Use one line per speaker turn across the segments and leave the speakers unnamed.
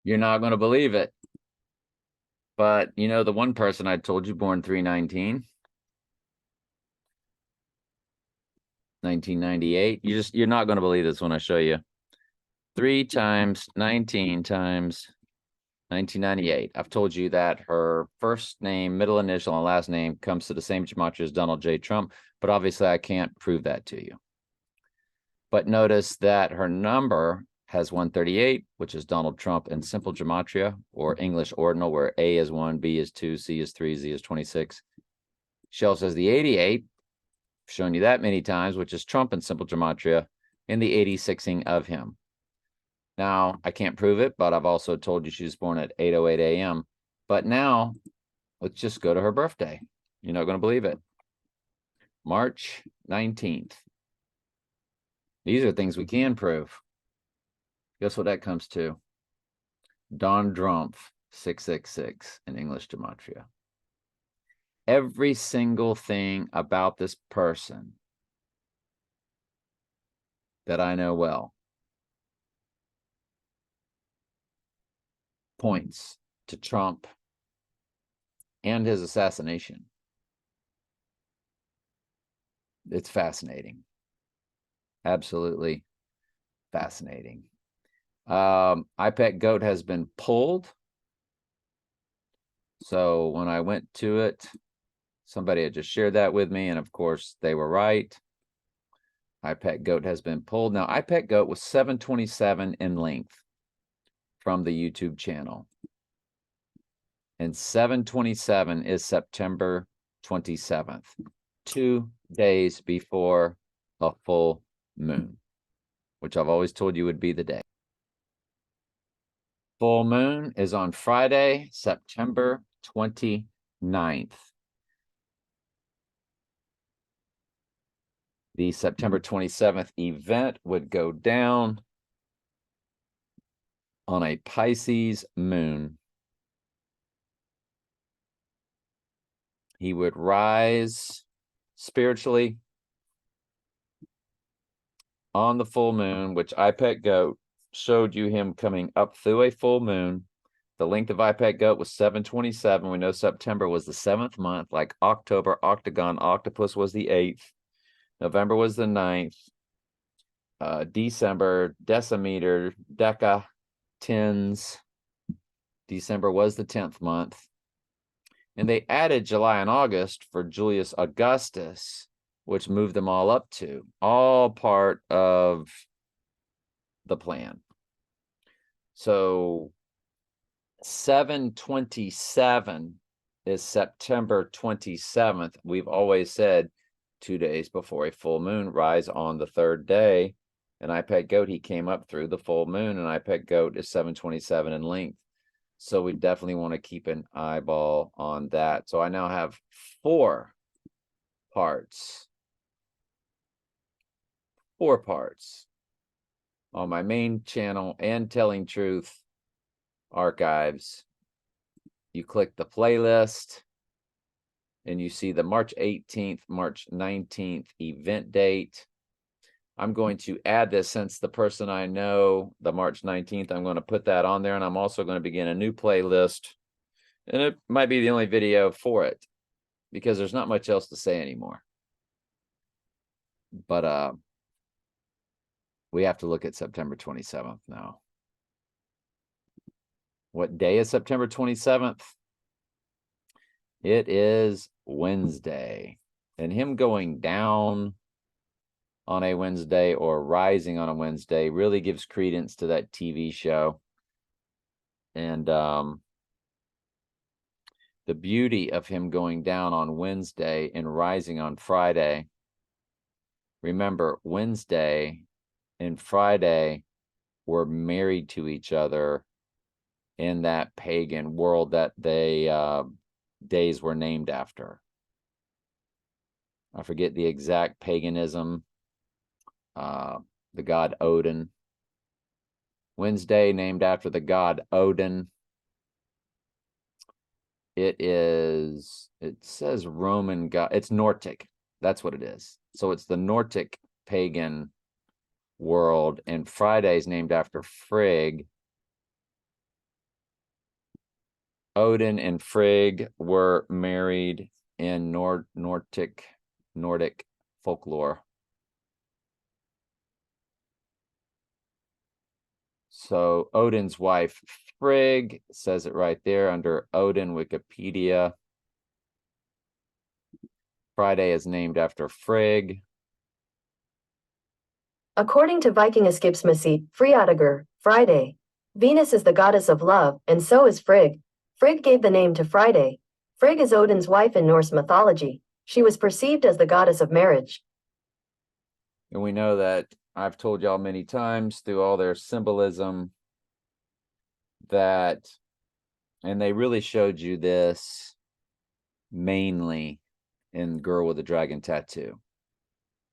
You're not going to believe it. But you know, the one person I told you born 3/19, 1998. You're not going to believe this when I show you. 3 times 19 times 1998. I've told you that her first name, middle initial, and last name comes to the same gematria as Donald J. Trump, but obviously I can't prove that to you. But notice that her number has 138, which is Donald Trump in simple gematria, or English ordinal, where A is 1, B is 2, C is 3, Z is 26. She also has the 88, I've shown you that many times, which is Trump in simple gematria, in the 86ing of him. Now, I can't prove it, but I've also told you she was born at 8:08 a.m. But now, let's just go to her birthday. You're not going to believe it. March 19th. These are things we can prove. Guess what that comes to? Don Drumpf, 666 in English gematria. Every single thing about this person that I know well points to Trump and his assassination. It's fascinating. Absolutely fascinating. iPet Goat has been pulled. So when I went to it, somebody had just shared that with me, and of course they were right. iPet Goat has been pulled. Now, iPet Goat was 727 in length from the YouTube channel. And 727 is September 27th, 2 days before a full moon, which I've always told you would be the day. Full moon is on Friday, September 29th. The September 27th event would go down on a Pisces moon. He would rise spiritually on the full moon, which iPet Goat showed you him coming up through a full moon. The length of iPet Goat was 727. We know September was the 7th month, like October, octagon, octopus was the 8th. November was the 9th. December, decimeter, deca, tens. December was the 10th month. And they added July and August for Julius Augustus, which moved them all up to, all part of the plan. So 727 is September 27th. We've always said 2 days before a full moon, rise on the 3rd day. And iPet Goat, he came up through the full moon, and iPet Goat is 727 in length. So we definitely want to keep an eyeball on that. So I now have 4 parts. 4 parts on my main channel and Telling Truth archives. You click the playlist and you see the March 18th, March 19th event date. I'm going to add this, since the person I know, the March 19th, I'm going to put that on there, and I'm also going to begin a new playlist, and it might be the only video for it because there's not much else to say anymore. But we have to look at September 27th now. What day is September 27th? It is Wednesday. And him going down on a Wednesday or rising on a Wednesday really gives credence to that TV show. And the beauty of him going down on Wednesday and rising on Friday. Remember, Wednesday and Friday were married to each other in that pagan world that they days were named after. I forget the exact paganism. The god Odin. Wednesday named after the god Odin. It says Roman god. It's Nordic. That's what it is. So it's the Nordic pagan world, and Friday's named after Frigg, Odin and Frigg were married in Nordic folklore. So Odin's wife, Frigg, says it right there under Odin Wikipedia. Friday is named after Frigg.
According to Viking Skipsmissy, Friadagur, Friday. Venus is the goddess of love, and so is Frigg. Frigg gave the name to Friday. Frigg is Odin's wife in Norse mythology. She was perceived as the goddess of marriage.
And we know that I've told y'all many times through all their symbolism that, and they really showed you this mainly in Girl with the Dragon Tattoo,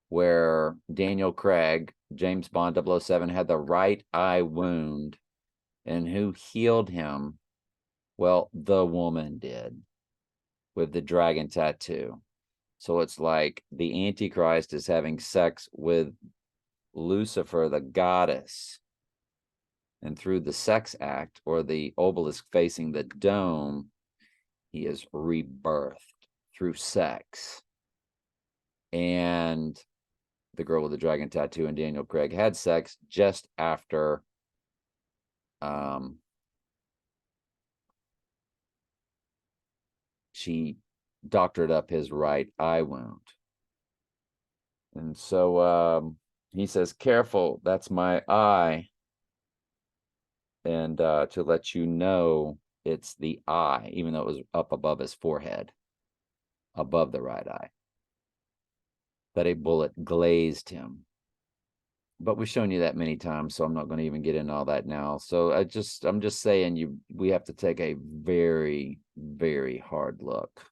where Daniel Craig, James Bond 007, had the right eye wound. And who healed him? Well, the woman did with the dragon tattoo. So it's like the Antichrist is having sex with Lucifer, the goddess. And through the sex act, or the obelisk facing the dome, he is rebirthed through sex. And the girl with the dragon tattoo and Daniel Craig had sex just after she doctored up his right eye wound. And so he says, careful, that's my eye. And to let you know, it's the eye, even though it was up above his forehead, above the right eye, that a bullet glazed him. But we've shown you that many times, so I'm not going to even get into all that now. So I'm just saying we have to take a very, very hard look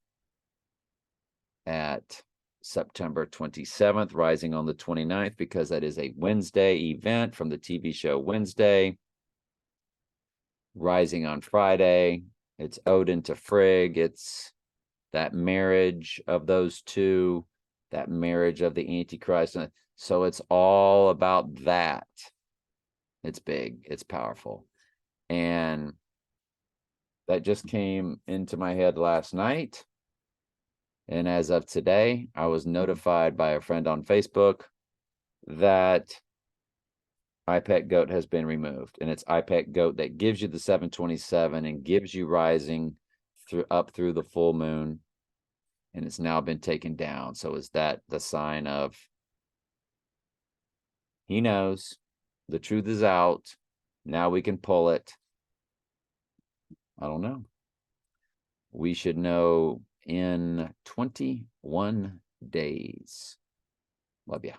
at September 27th, rising on the 29th, because that is a Wednesday event from the TV show Wednesday. Rising on Friday, it's Odin to Frigg. It's that marriage of those two, that marriage of the Antichrist. So it's all about that. It's big, it's powerful. And that just came into my head last night. And as of today, I was notified by a friend on Facebook that iPet Goat has been removed. And it's iPet Goat that gives you the 727 and gives you rising up through the full moon. And it's now been taken down. So is that the sign of he knows the truth is out? Now we can pull it. I don't know. We should know in 21 days. Love ya.